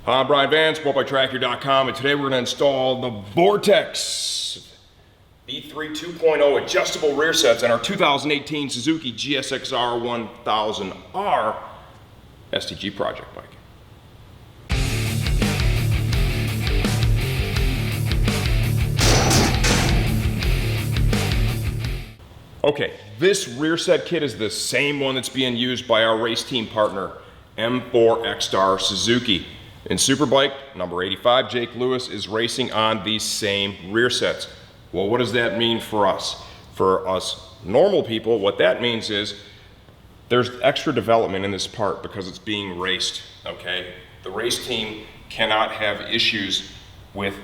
I'm Brian Van, Sportbike and today we're going to install the Vortex V3 2.0 adjustable rear sets on our 2018 Suzuki GSX-R1000R STG project bike. Okay, this rear set kit is the same one that's being used by our race team partner, M4 Suzuki. In Superbike, number 85, Jake Lewis is racing on these same rear sets. Well, what does that mean for us? For us normal people, what that means is there's extra development in this part because it's being raced, okay? The race team cannot have issues with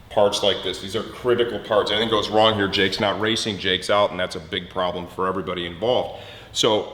parts like this. These are critical parts. Anything goes wrong here, Jake's not racing, Jake's out, and that's a big problem for everybody involved. So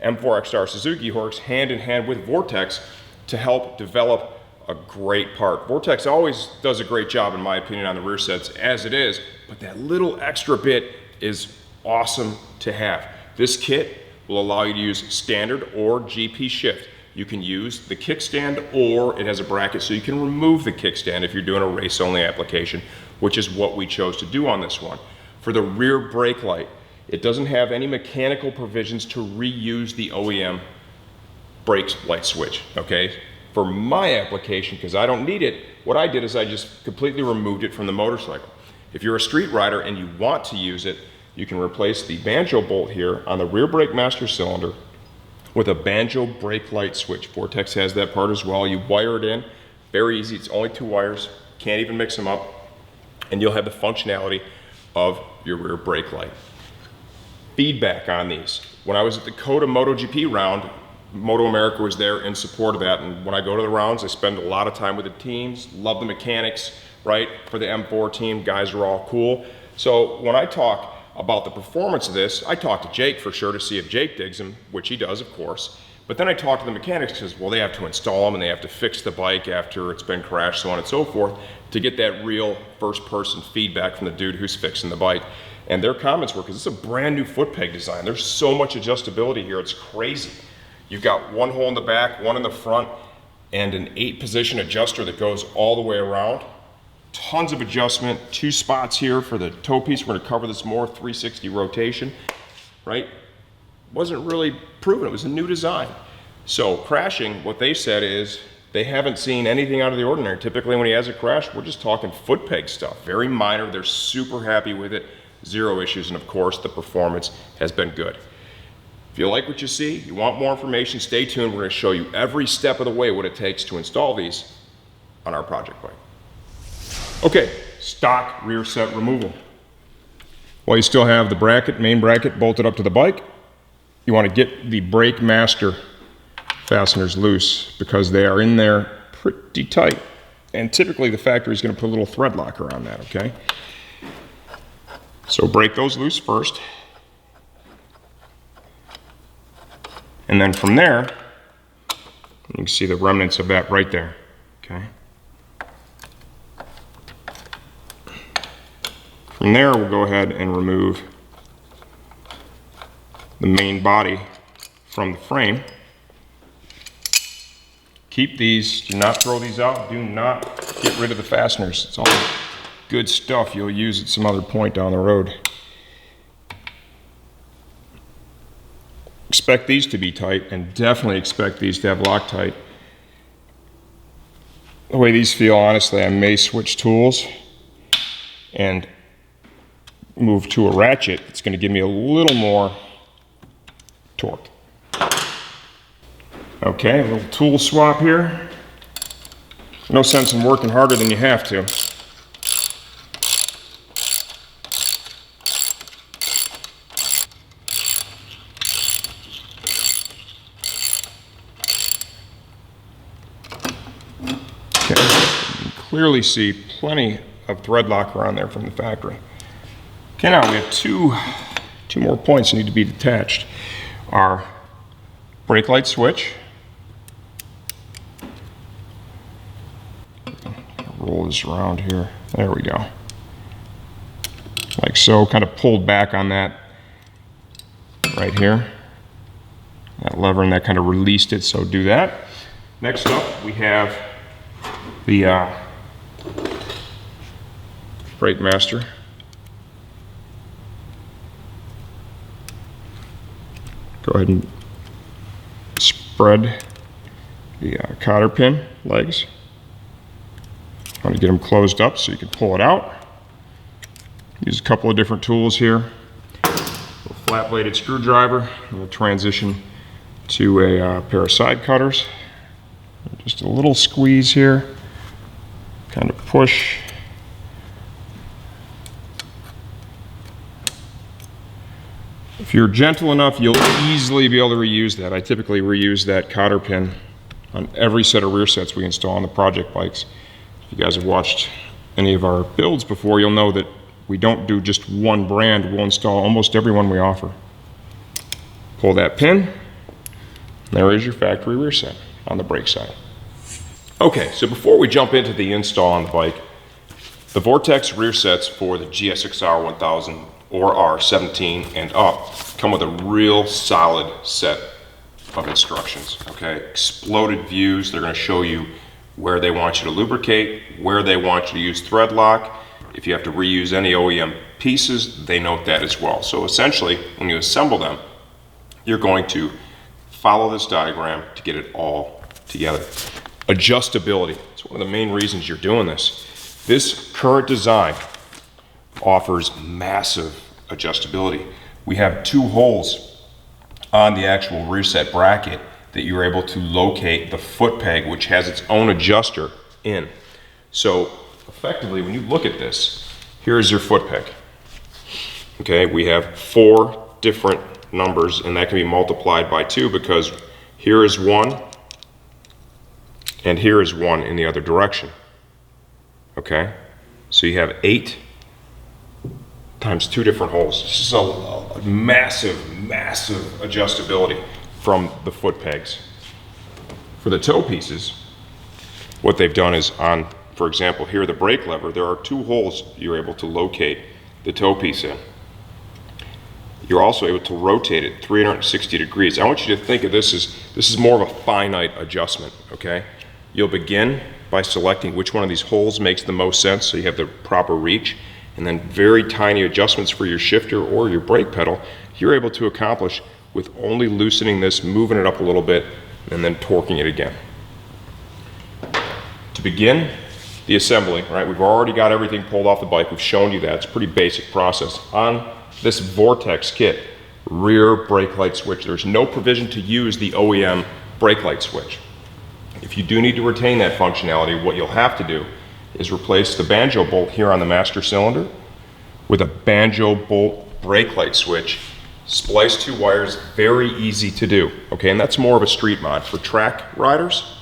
M4 Suzuki works hand in hand with Vortex to help develop a great part. Vortex always does a great job, in my opinion, on the rear sets as it is, but that little extra bit is awesome to have. This kit will allow you to use standard or GP shift. You can use the kickstand, or it has a bracket so you can remove the kickstand if you're doing a race-only application, which is what we chose to do on this one. For the rear brake light, it doesn't have any mechanical provisions to reuse the OEM brake light switch, okay? For my application, because I don't need it, what I did is I just completely removed it from the motorcycle. If you're a street rider and you want to use it, you can replace the banjo bolt here on the rear brake master cylinder with a banjo brake light switch. Vortex has that part as well. You wire it in, very easy, it's only 2 wires, can't even mix them up, and you'll have the functionality of your rear brake light. Feedback on these. When I was at the COTA MotoGP round, Moto America was there in support of that, and when I go to the rounds, I spend a lot of time with the teams, love the mechanics, right? For the M4 team, guys are all cool. So when I talk about the performance of this, I talk to Jake for sure to see if Jake digs them, which he does, of course. But then I talk to the mechanics because, well, they have to install them and they have to fix the bike after it's been crashed, so on and so forth, to get that real first-person feedback from the dude who's fixing the bike. And their comments were, because it's a brand new foot peg design, there's so much adjustability here, it's crazy. You've got one hole in the back, one in the front, and an 8-position adjuster that goes all the way around. Tons of adjustment, 2 spots here for the toe piece. We're gonna cover this more, 360 rotation, right? Wasn't really proven, it was a new design. So crashing, what they said is, they haven't seen anything out of the ordinary. Typically when he has a crash, we're just talking foot peg stuff, very minor. They're super happy with it, 0 issues, and of course the performance has been good. If you like what you see, you want more information, stay tuned. We're going to show you every step of the way what it takes to install these on our project bike. Okay, stock rear set removal. While you still have the bracket, main bracket bolted up to the bike, you want to get the brake master fasteners loose because they are in there pretty tight. And typically the factory is going to put a little thread lock around that, okay? So break those loose first. And then from there, you can see the remnants of that right there, okay? From there, we'll go ahead and remove the main body from the frame. Keep these, do not throw these out, do not get rid of the fasteners. It's all good stuff you'll use at some other point down the road. Expect these to be tight, and definitely expect these to have Loctite. The way these feel, honestly, I may switch tools and move to a ratchet. It's going to give me a little more torque. Okay, a little tool swap here. No sense in working harder than you have to. Okay, you can clearly see plenty of thread lock around there from the factory. Okay, now we have two more points that need to be detached. Our brake light switch. Roll this around here. There we go. Like so, kind of pulled back on that right here. That lever, and that kind of released it, so do that. Next up, we have the brake master. Go ahead and spread the cotter pin legs. I want to get them closed up so you can pull it out. Use a couple of different tools here. A flat bladed screwdriver. We'll transition to a pair of side cutters. Just a little squeeze here. Kind of push. If you're gentle enough, you'll easily be able to reuse that. I typically reuse that cotter pin on every set of rear sets we install on the project bikes. If you guys have watched any of our builds before, you'll know that we don't do just one brand. We'll install almost every one we offer. Pull that pin. There is your factory rear set on the brake side. Okay, so before we jump into the install on the bike, the Vortex rear sets for the GSX-R1000 or R17 and up come with a real solid set of instructions, okay? Exploded views. They're going to show you where they want you to lubricate, where they want you to use thread lock. If you have to reuse any OEM pieces, they note that as well. So essentially, when you assemble them, you're going to follow this diagram to get it all together. Adjustability. It's one of the main reasons you're doing this. This current design offers massive adjustability. We have 2 holes on the actual rear set bracket that you're able to locate the foot peg, which has its own adjuster in. So effectively, when you look at this, here's your foot peg. Okay, we have 4 different numbers, and that can be multiplied by 2 because here is 1 and here is 1 in the other direction. Okay, so you have 8 times 2 different holes. This is a massive, massive adjustability from the foot pegs. For the toe pieces, what they've done is on, for example, here the brake lever, there are 2 holes you're able to locate the toe piece in. You're also able to rotate it 360 degrees. I want you to think of this is more of a finite adjustment, okay? You'll begin by selecting which one of these holes makes the most sense so you have the proper reach, and then very tiny adjustments for your shifter or your brake pedal, you're able to accomplish with only loosening this, moving it up a little bit, and then torquing it again. To begin the assembly, right, we've already got everything pulled off the bike. We've shown you that. It's a pretty basic process. On this Vortex kit, rear brake light switch, there's no provision to use the OEM brake light switch. If you do need to retain that functionality, what you'll have to do is replace the banjo bolt here on the master cylinder with a banjo bolt brake light switch. Splice 2 wires, very easy to do, okay? And that's more of a street mod. For track riders,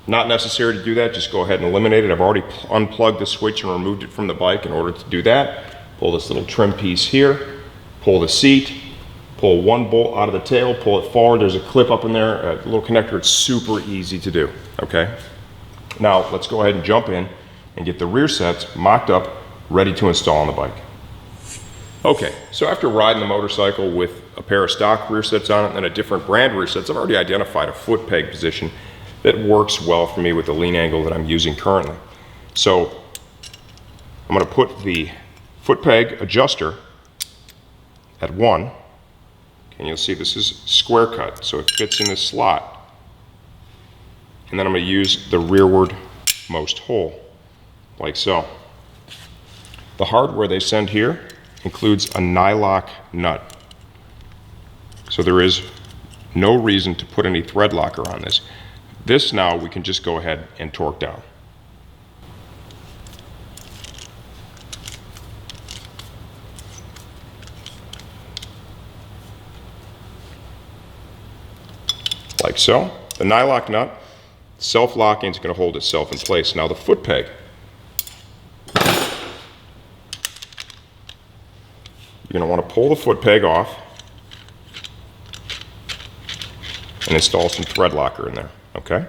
not necessary to do that. Just go ahead and eliminate it. I've already unplugged the switch and removed it from the bike in order to do that. Pull this little trim piece here, pull the seat, pull 1 bolt out of the tail, pull it forward. There's a clip up in there, a little connector. It's super easy to do, okay? Now, let's go ahead and jump in and get the rear sets mocked up, ready to install on the bike. Okay, so after riding the motorcycle with a pair of stock rear sets on it and a different brand rear sets, I've already identified a foot peg position that works well for me with the lean angle that I'm using currently. So I'm going to put the foot peg adjuster at 1, and you'll see this is square cut, so it fits in this slot. And then I'm going to use the rearward most hole, like so. The hardware they send here includes a nylock nut. So there is no reason to put any thread locker on this. This now we can just go ahead and torque down. Like so. The nylock nut, self-locking, is going to hold itself in place. Now the foot peg. You're going to want to pull the foot peg off and install some thread locker in there, okay?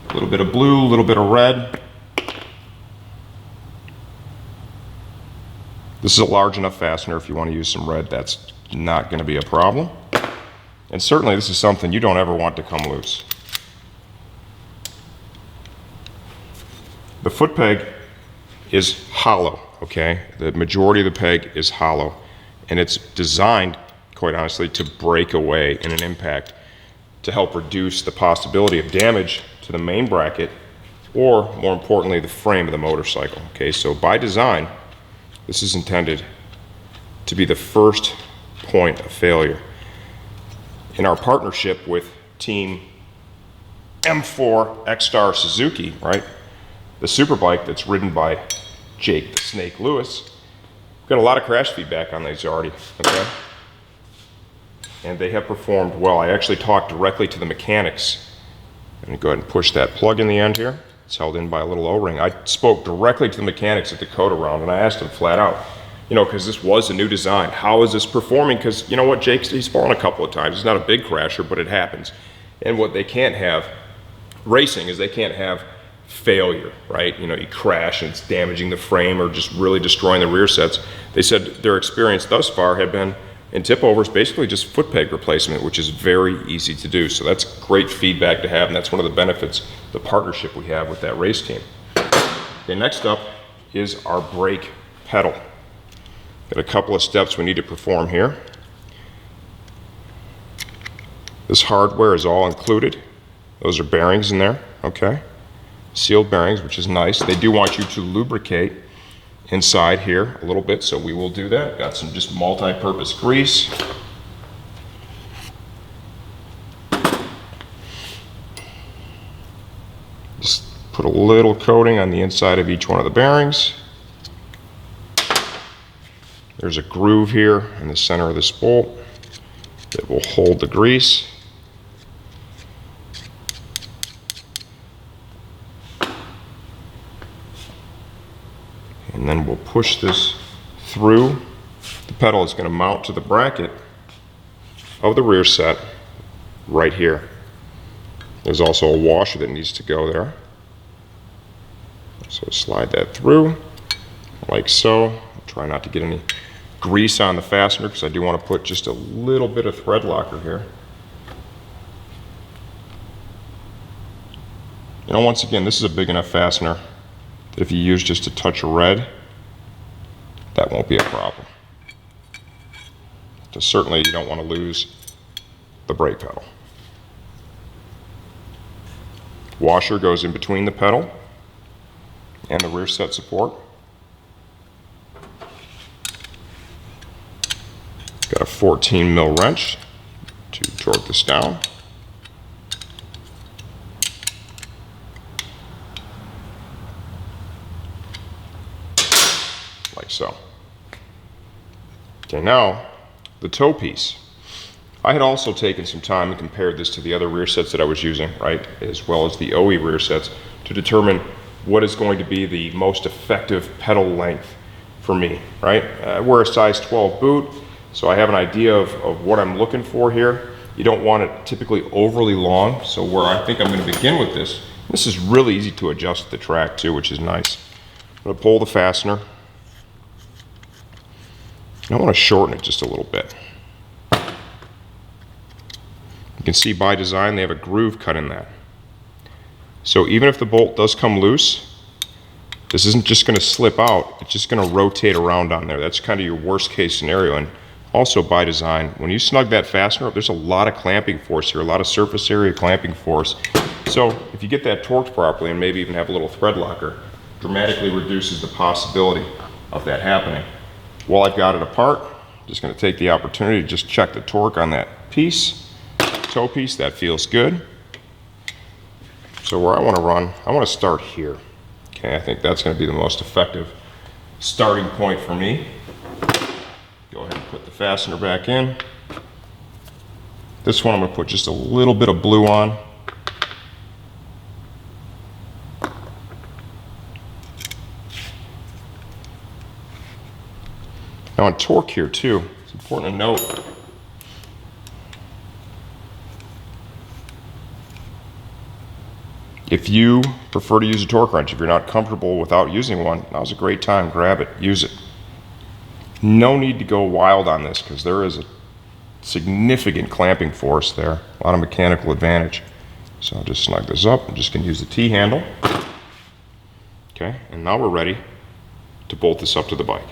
A little bit of blue, a little bit of red. This is a large enough fastener. If you want to use some red, that's not going to be a problem. And certainly this is something you don't ever want to come loose. The foot peg is hollow, okay? The majority of the peg is hollow, and it's designed, quite honestly, to break away in an impact to help reduce the possibility of damage to the main bracket, or more importantly, the frame of the motorcycle, okay? So by design, this is intended to be the first point of failure. In our partnership with Team M4 Suzuki, right? The superbike that's ridden by Jake the Snake Lewis, we've got a lot of crash feedback on these already, okay? And they have performed well. I actually talked directly to the mechanics. I'm gonna go ahead and push that plug in the end here. It's held in by a little O-ring. I spoke directly to the mechanics at the Coda Round, and I asked them flat out, you know, because this was a new design, how is this performing? Because you know what, he's fallen a couple of times. He's not a big crasher, but it happens. And what they can't have racing is they can't have failure, right? You know, you crash and it's damaging the frame or just really destroying the rear sets. They said their experience thus far had been in tip overs, basically just foot peg replacement, which is very easy to do. So that's great feedback to have, and that's one of the benefits, the partnership we have with that race team. Okay, next up is our brake pedal. Got a couple of steps we need to perform here. This hardware is all included. Those are bearings in there, okay? Sealed bearings, which is nice. They do want you to lubricate inside here a little bit, so we will do that. Got some just multi-purpose grease. Just put a little coating on the inside of each one of the bearings. There's a groove here in the center of this bolt that will hold the grease. And then we'll push this through. The pedal is going to mount to the bracket of the rear set right here. There's also a washer that needs to go there. So slide that through like so. Try not to get any grease on the fastener because I do want to put just a little bit of thread locker here. You know, once again, this is a big enough fastener that if you use just a touch of red, that won't be a problem. So certainly you don't want to lose the brake pedal. Washer goes in between the pedal and the rear set support. Got a 14 mil wrench to torque this down. Like so. Okay, now the toe piece. I had also taken some time and compared this to the other rear sets that I was using, right, as well as the OE rear sets, to determine what is going to be the most effective pedal length for me, right? I wear a size 12 boot, so I have an idea of what I'm looking for here. You don't want it typically overly long, so where I think I'm going to begin with this is really easy to adjust to the track too, which is nice. I'm going to pull the fastener. I want to shorten it just a little bit. You can see by design they have a groove cut in that. So even if the bolt does come loose, this isn't just going to slip out, it's just going to rotate around on there. That's kind of your worst case scenario. And also by design, when you snug that fastener up, there's a lot of clamping force here, a lot of surface area clamping force. So if you get that torqued properly and maybe even have a little thread locker, dramatically reduces the possibility of that happening. While I've got it apart, I'm just going to take the opportunity to just check the torque on that piece, toe piece. That feels good. So where I want to run, I want to start here. Okay, I think that's going to be the most effective starting point for me. Go ahead and put the fastener back in. This one I'm going to put just a little bit of blue on. Now on torque here too, it's important to note if you prefer to use a torque wrench, if you're not comfortable without using one, now's a great time. Grab it, use it. No need to go wild on this because there is a significant clamping force there, a lot of mechanical advantage. So I'll just snug this up. I'm just going to use the T-handle. Okay, and now we're ready to bolt this up to the bike.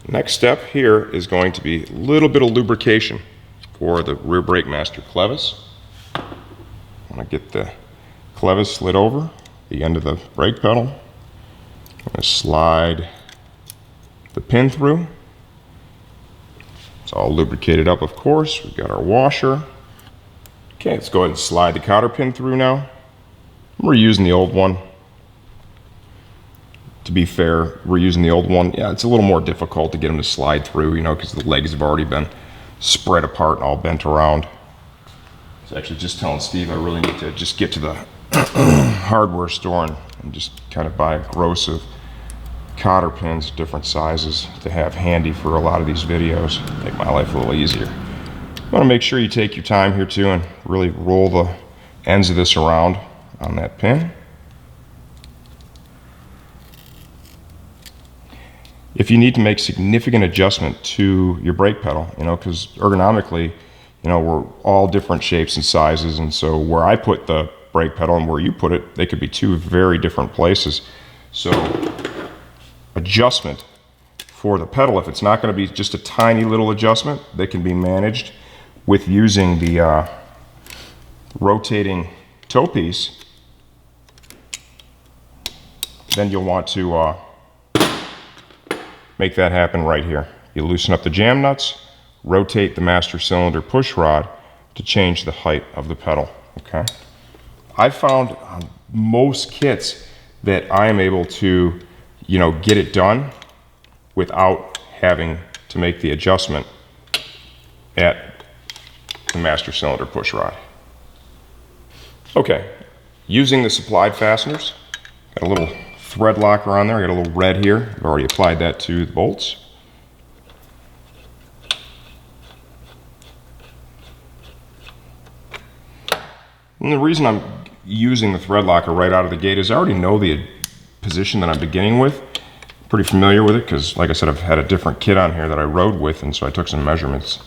Next step here is going to be a little bit of lubrication for the rear brake master clevis. I want to get the clevis slid over the end of the brake pedal. I'm going to slide the pin through. It's all lubricated up, of course. We've got our washer. Okay, let's go ahead and slide the cotter pin through now. We're using the old one. To be fair, we're using the old one. Yeah, it's a little more difficult to get them to slide through, you know, because the legs have already been spread apart and all bent around. I was actually just telling Steve I really need to just get to the hardware store and just kind of buy a gross of cotter pins, different sizes, to have handy for a lot of these videos. Make my life a little easier. You want to make sure you take your time here too and really roll the ends of this around on that pin. If you need to make significant adjustment to your brake pedal, you know, because ergonomically, you know, we're all different shapes and sizes, and so where I put the brake pedal and where you put it, they could be two very different places. So adjustment for the pedal, if it's not going to be just a tiny little adjustment, they can be managed with using the rotating toe piece. Then you'll want to make that happen right here. You loosen up the jam nuts, rotate the master cylinder push rod to change the height of the pedal, okay? I've found on most kits that I am able to, you know, get it done without having to make the adjustment at the master cylinder push rod. Okay, using the supplied fasteners, got a little thread locker on there. I got a little red here. I've already applied that to the bolts. And the reason I'm using the thread locker right out of the gate is I already know the position that I'm beginning with. Pretty familiar with it because, like I said, I've had a different kit on here that I rode with, and so I took some measurements.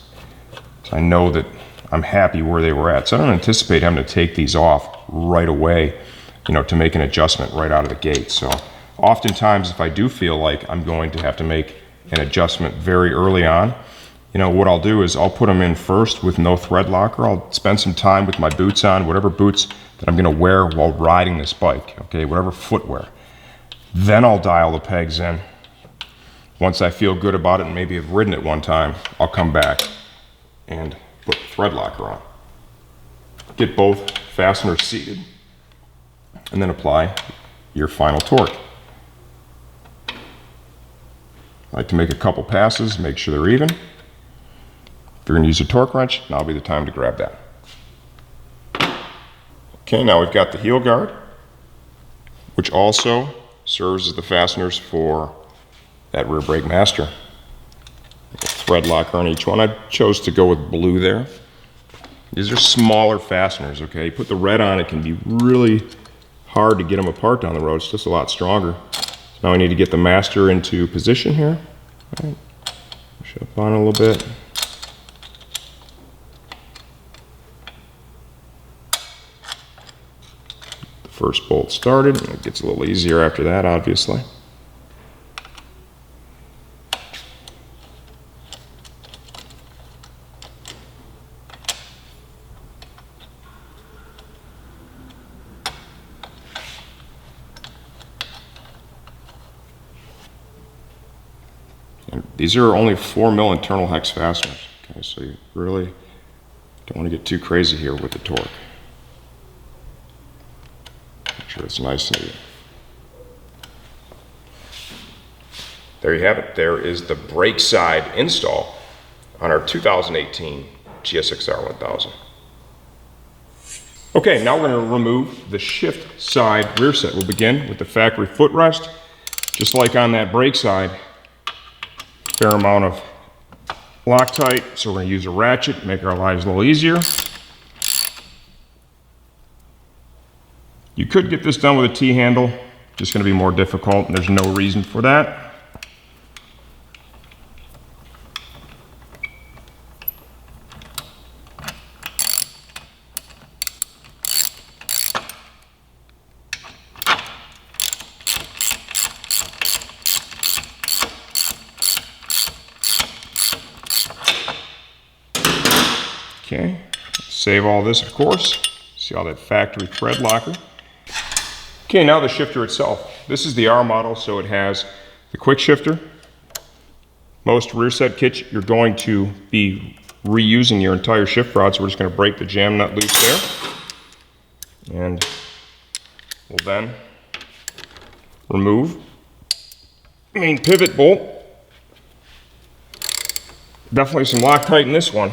So I know that I'm happy where they were at. So I don't anticipate having to take these off right away, you know, to make an adjustment right out of the gate. So oftentimes if I do feel like I'm going to have to make an adjustment very early on, you know, what I'll do is I'll put them in first with no thread locker. I'll spend some time with my boots on, whatever boots that I'm going to wear while riding this bike, okay, whatever footwear. Then I'll dial the pegs in. Once I feel good about it and maybe have ridden it one time, I'll come back and put the thread locker on. Get both fasteners seated, and then apply your final torque. I like to make a couple passes, make sure they're even. If you're going to use a torque wrench, now'll be the time to grab that. Okay, now we've got the heel guard, which also serves as the fasteners for that rear brake master. Thread locker on each one. I chose to go with blue there. These are smaller fasteners, okay? You put the red on, it can be really hard to get them apart down the road. It's just a lot stronger. So now I need to get the master into position here. All right. Push up on it a little bit. The first bolt started. It gets a little easier after that, obviously. And these are only 4mm internal hex fasteners, okay, so you really don't want to get too crazy here with the torque. Make sure it's nice and even. There you have it. There is the brake side install on our 2018 GSX-R1000. Okay, now we're going to remove the shift side rear set. We'll begin with the factory footrest. Just like on that brake side, fair amount of Loctite, so we're going to use a ratchet, make our lives a little easier. You could get this done with a T-handle, just going to be more difficult, and there's no reason for that. Okay, save all this, of course. See all that factory thread locker. Okay, now the shifter itself. This is the R model, so it has the quick shifter. Most rear set kits, you're going to be reusing your entire shift rod, so we're just going to break the jam nut loose there. And we'll then remove the main pivot bolt. Definitely some Loctite in this one.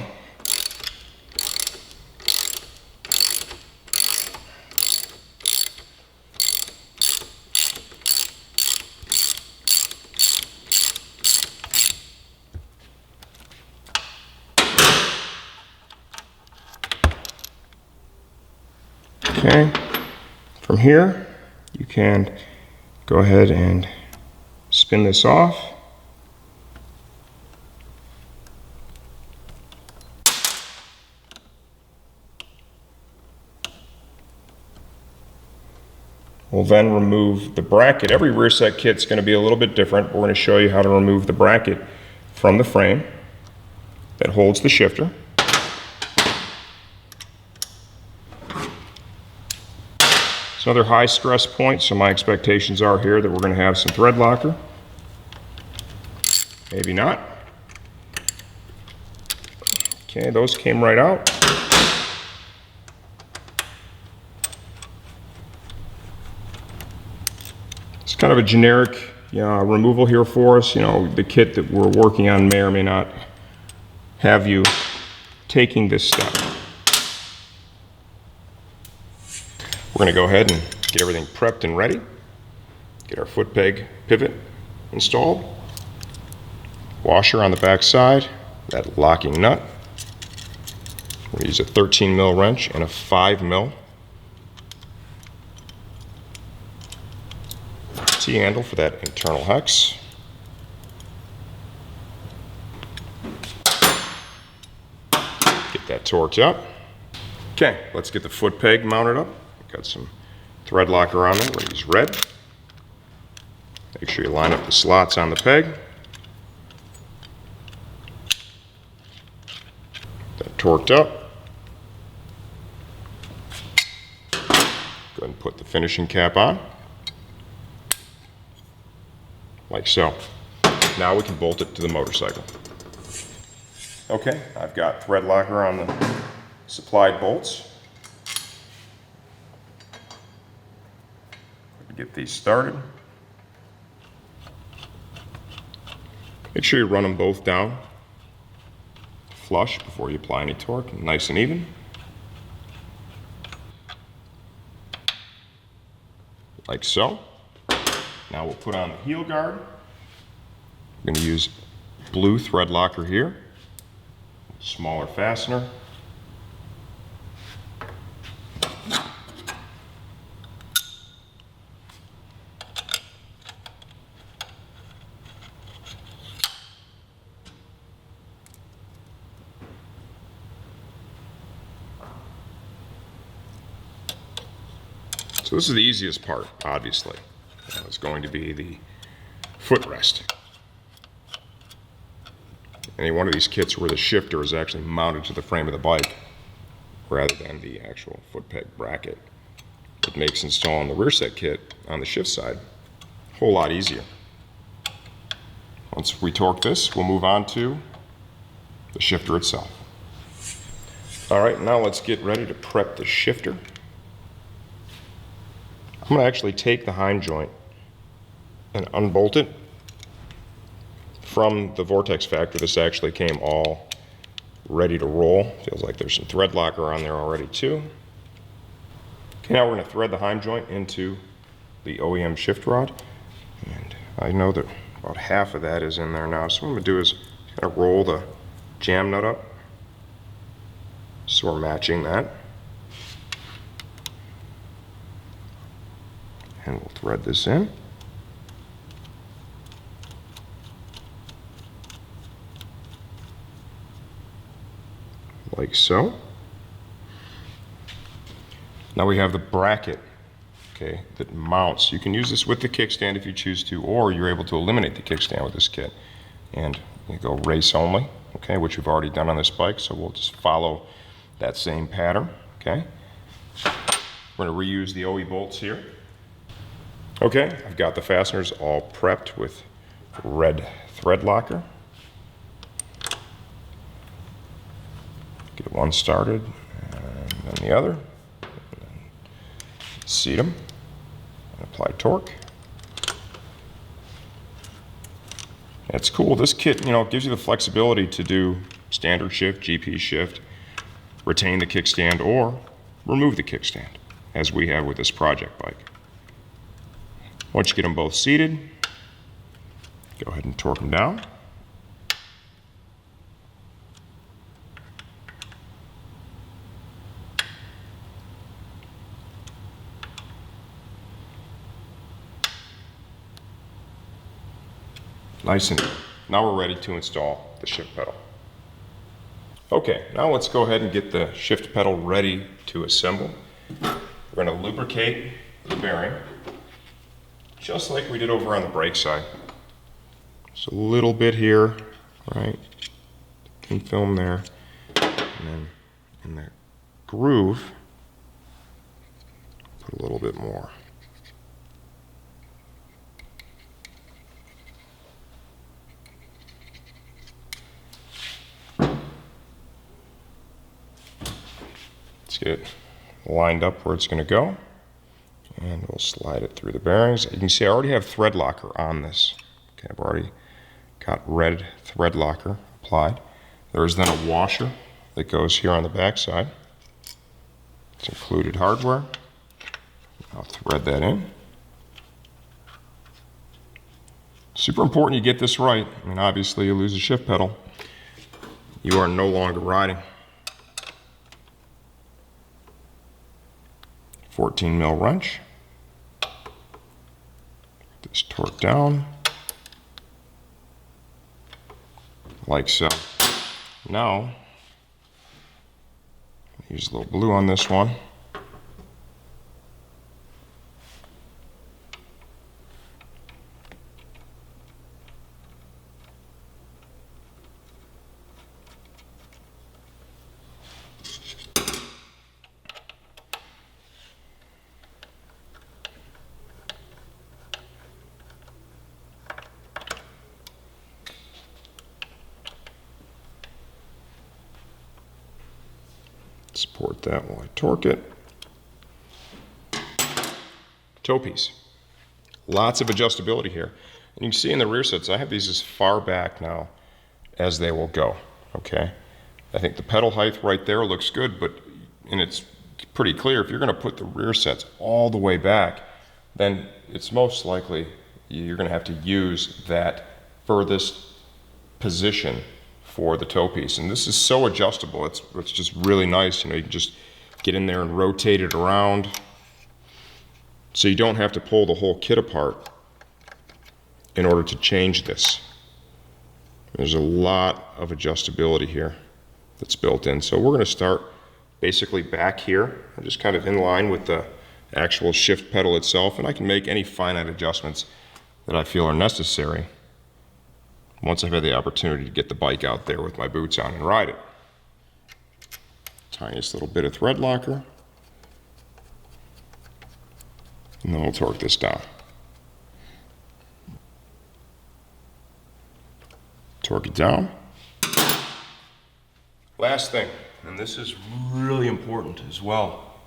Okay, from here you can go ahead and spin this off. We'll then remove the bracket. Every rear set kit is going to be a little bit different. We're going to show you how to remove the bracket from the frame that holds the shifter. It's another high stress point, so my expectations are here that we're going to have some thread locker. Maybe not. Okay, those came right out. It's kind of a generic removal here for us. You know, the kit that we're working on may or may not have you taking this step. We're going to go ahead and get everything prepped and ready. Get our foot peg pivot installed. Washer on the back side, that locking nut. We're going to use a 13 mil wrench and a 5 mil T-handle for that internal hex. Get that torqued up. Okay, let's get the foot peg mounted up. Got some thread locker on there. We're going to use red. Make sure you line up the slots on the peg. That torqued up. Go ahead and put the finishing cap on. Like so. Now we can bolt it to the motorcycle. Okay, I've got thread locker on the supplied bolts. Get these started. Make sure you run them both down flush before you apply any torque, nice and even. Like so. Now we'll put on the heel guard. We're going to use blue thread locker here, smaller fastener. So this is the easiest part, obviously. It's going to be the footrest. Any one of these kits where the shifter is actually mounted to the frame of the bike rather than the actual foot peg bracket, it makes installing the rear set kit on the shift side a whole lot easier. Once we torque this, we'll move on to the shifter itself. All right, now let's get ready to prep the shifter. I'm going to actually take the hind joint and unbolt it from the Vortex factory. This actually came all ready to roll. Feels like there's some thread locker on there already too. Okay, now we're going to thread the hind joint into the OEM shift rod. And I know that about half of that is in there now. So what I'm going to do is kind of roll the jam nut up so we're matching that. And we'll thread this in. Like so. Now we have the bracket, okay, that mounts. You can use this with the kickstand if you choose to, or you're able to eliminate the kickstand with this kit. And you go race only, okay, which we've already done on this bike, so we'll just follow that same pattern, okay? We're gonna reuse the OE bolts here. Okay, I've got the fasteners all prepped with red thread locker. Get one started, and then the other. Seat them, and apply torque. It's cool, this kit, gives you the flexibility to do standard shift, GP shift, retain the kickstand, or remove the kickstand, as we have with this project bike. Once you get them both seated, go ahead and torque them down. Nice and now we're ready to install the shift pedal. Okay, now let's go ahead and get the shift pedal ready to assemble. We're going to lubricate the bearing, just like we did over on the brake side. Just a little bit here, right? Thin film there, and then in the groove, put a little bit more. Let's get it lined up where it's going to go, and we'll slide it through the bearings. You can see I already have thread locker on this. Okay, I've already got red thread locker applied. There is then a washer that goes here on the back side. It's included hardware. I'll thread that in. Super important you get this right. I mean, obviously you lose a shift pedal, you are no longer riding. 14 mil wrench. Get this torque down, like so. Now, use a little glue on this one. Support that while I torque it. Toe piece. Lots of adjustability here. And you can see in the rear sets, I have these as far back now as they will go, okay? I think the pedal height right there looks good, and it's pretty clear, if you're gonna put the rear sets all the way back, then it's most likely you're gonna have to use that furthest position for the toe piece. And this is so adjustable, it's just really nice. You can just get in there and rotate it around, so you don't have to pull the whole kit apart in order to change this. There's a lot of adjustability here that's built in. So we're going to start basically back here, just kind of in line with the actual shift pedal itself, and I can make any finite adjustments that I feel are necessary once I've had the opportunity to get the bike out there with my boots on and ride it. Tiniest little bit of thread locker, and then we'll torque this down. Torque it down. Last thing, and this is really important as well.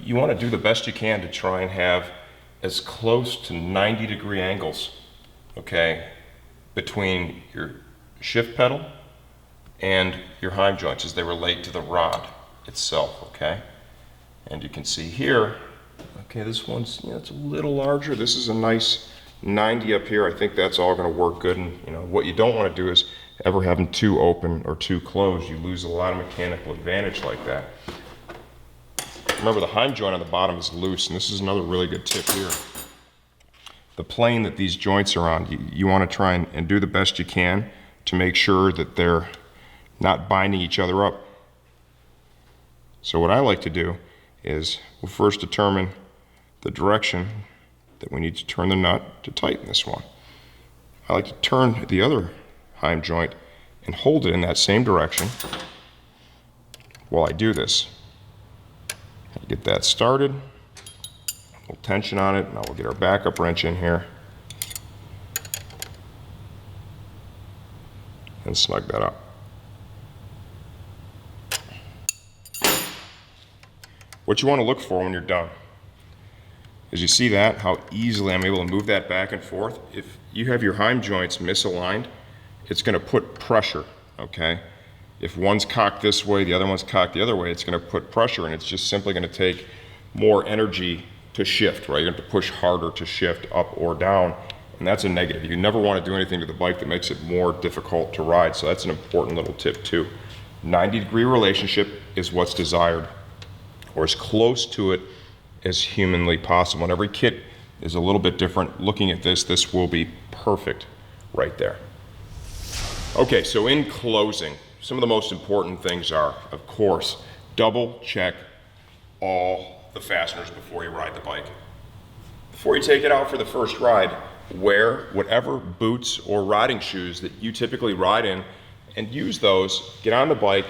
You want to do the best you can to try and have as close to 90-degree angles, okay, between your shift pedal and your heim joints as they relate to the rod itself, okay? And you can see here, okay, this one's, it's a little larger. This is a nice 90 up here. I think that's all going to work good. And what you don't want to do is ever have them too open or too closed. You lose a lot of mechanical advantage like that. Remember, the heim joint on the bottom is loose, and this is another really good tip here. The plane that these joints are on, you want to try and do the best you can to make sure that they're not binding each other up. So what I like to do is we'll first determine the direction that we need to turn the nut to tighten this one. I like to turn the other heim joint and hold it in that same direction. while I do this. Get that started. A little tension on it. Now we'll get our backup wrench in here and snug that up. What you want to look for when you're done is you see that, how easily I'm able to move that back and forth. If you have your heim joints misaligned, it's going to put pressure, okay? If one's cocked this way, the other one's cocked the other way, it's going to put pressure, and it's just simply going to take more energy to shift, right? You're going to have to push harder to shift up or down, and that's a negative. You never want to do anything to the bike that makes it more difficult to ride, so that's an important little tip too. 90-degree relationship is what's desired, or as close to it as humanly possible. And every kit is a little bit different. Looking at this will be perfect right there. Okay, so in closing, some of the most important things are, of course, double check all the fasteners before you ride the bike. Before you take it out for the first ride, wear whatever boots or riding shoes that you typically ride in and use those. Get on the bike,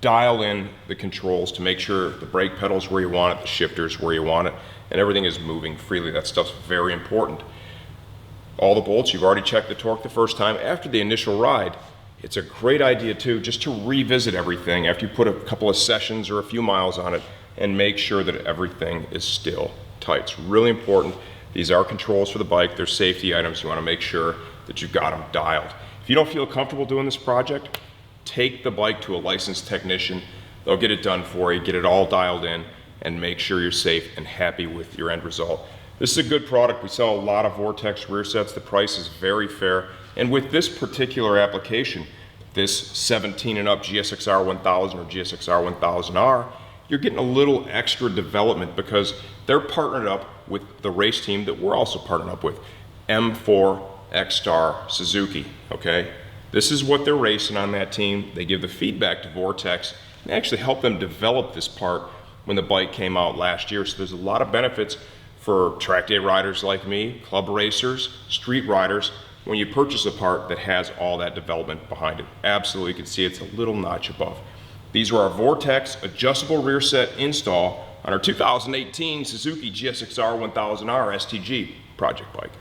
dial in the controls to make sure the brake pedal's where you want it, the shifter's where you want it, and everything is moving freely. That stuff's very important. All the bolts, you've already checked the torque the first time. After the initial ride, it's a great idea too, just to revisit everything after you put a couple of sessions or a few miles on it and make sure that everything is still tight. It's really important. These are controls for the bike. They're safety items. You want to make sure that you've got them dialed. If you don't feel comfortable doing this project, take the bike to a licensed technician. They'll get it done for you, get it all dialed in, and make sure you're safe and happy with your end result. This is a good product. We sell a lot of Vortex Rearsets. The price is very fair. And with this particular application, this 17 and up GSX-R1000 or GSX-R1000R, you're getting a little extra development because they're partnered up with the race team that we're also partnered up with, M4X Suzuki, okay? This is what they're racing on that team. They give the feedback to Vortex and actually help them develop this part when the bike came out last year. So there's a lot of benefits for track day riders like me, club racers, street riders, when you purchase a part that has all that development behind it. Absolutely, you can see it's a little notch above. These are our Vortex adjustable rear set install on our 2018 Suzuki GSX-R1000R STG project bike.